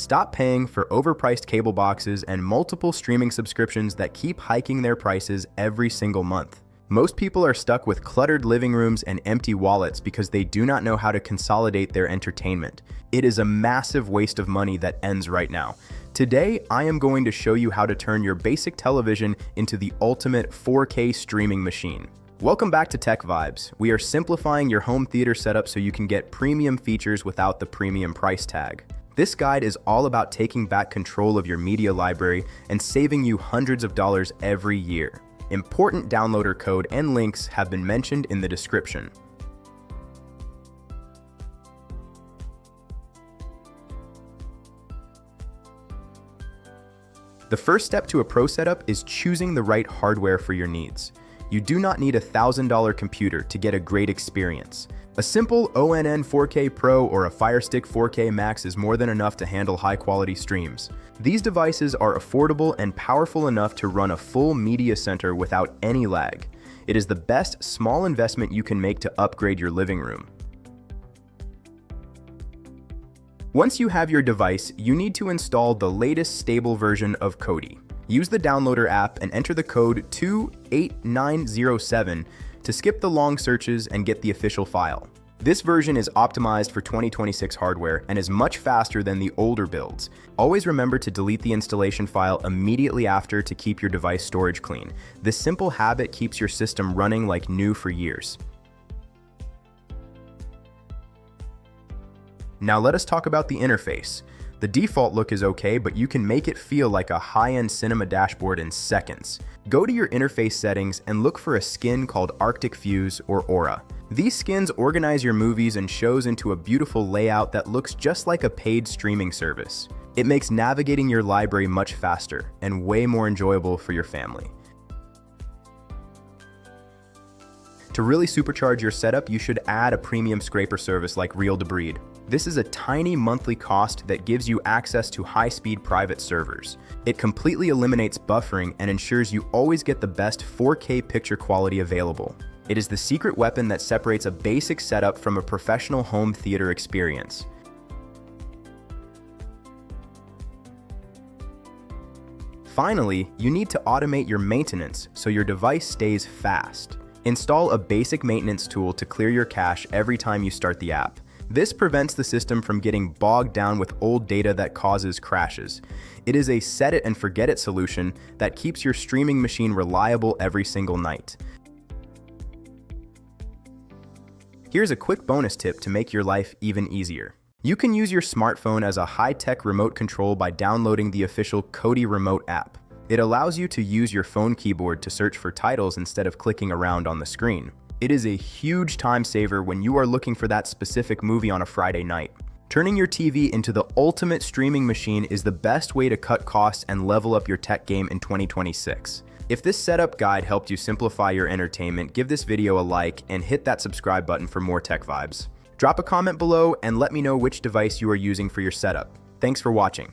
Stop paying for overpriced cable boxes and multiple streaming subscriptions that keep hiking their prices every single month. Most people are stuck with cluttered living rooms and empty wallets because they do not know how to consolidate their entertainment. It is a massive waste of money that ends right now. Today, I am going to show you how to turn your basic television into the ultimate 4K streaming machine. Welcome back to TechVibes. We are simplifying your home theater setup so you can get premium features without the premium price tag. This guide is all about taking back control of your media library and saving you hundreds of dollars every year. Important downloader code and links have been mentioned in the description. The first step to a pro setup is choosing the right hardware for your needs. You do not need a $1,000 computer to get a great experience. A simple ONN 4K Pro or a Firestick 4K Max is more than enough to handle high-quality streams. These devices are affordable and powerful enough to run a full media center without any lag. It is the best small investment you can make to upgrade your living room. Once you have your device, you need to install the latest stable version of Kodi. Use the downloader app and enter the code 28907 to skip the long searches and get the official file. This version is optimized for 2026 hardware and is much faster than the older builds. Always remember to delete the installation file immediately after to keep your device storage clean. This simple habit keeps your system running like new for years. Now let us talk about the interface. The default look is okay, but you can make it feel like a high-end cinema dashboard in seconds. Go to your interface settings and look for a skin called Arctic Fuse or Aura. These skins organize your movies and shows into a beautiful layout that looks just like a paid streaming service. It makes navigating your library much faster and way more enjoyable for your family. To really supercharge your setup, you should add a premium scraper service like Real to Breed. This is a tiny monthly cost that gives you access to high-speed private servers. It completely eliminates buffering and ensures you always get the best 4K picture quality available. It is the secret weapon that separates a basic setup from a professional home theater experience. Finally, you need to automate your maintenance so your device stays fast. Install a basic maintenance tool to clear your cache every time you start the app. This prevents the system from getting bogged down with old data that causes crashes. It is a set it and forget it solution that keeps your streaming machine reliable every single night. Here's a quick bonus tip to make your life even easier. You can use your smartphone as a high-tech remote control by downloading the official Kodi remote app. It allows you to use your phone keyboard to search for titles instead of clicking around on the screen. It is a huge time saver when you are looking for that specific movie on a Friday night. Turning your TV into the ultimate streaming machine is the best way to cut costs and level up your tech game in 2026. If this setup guide helped you simplify your entertainment, give this video a like and hit that subscribe button for more tech vibes. Drop a comment below and let me know which device you are using for your setup. Thanks for watching.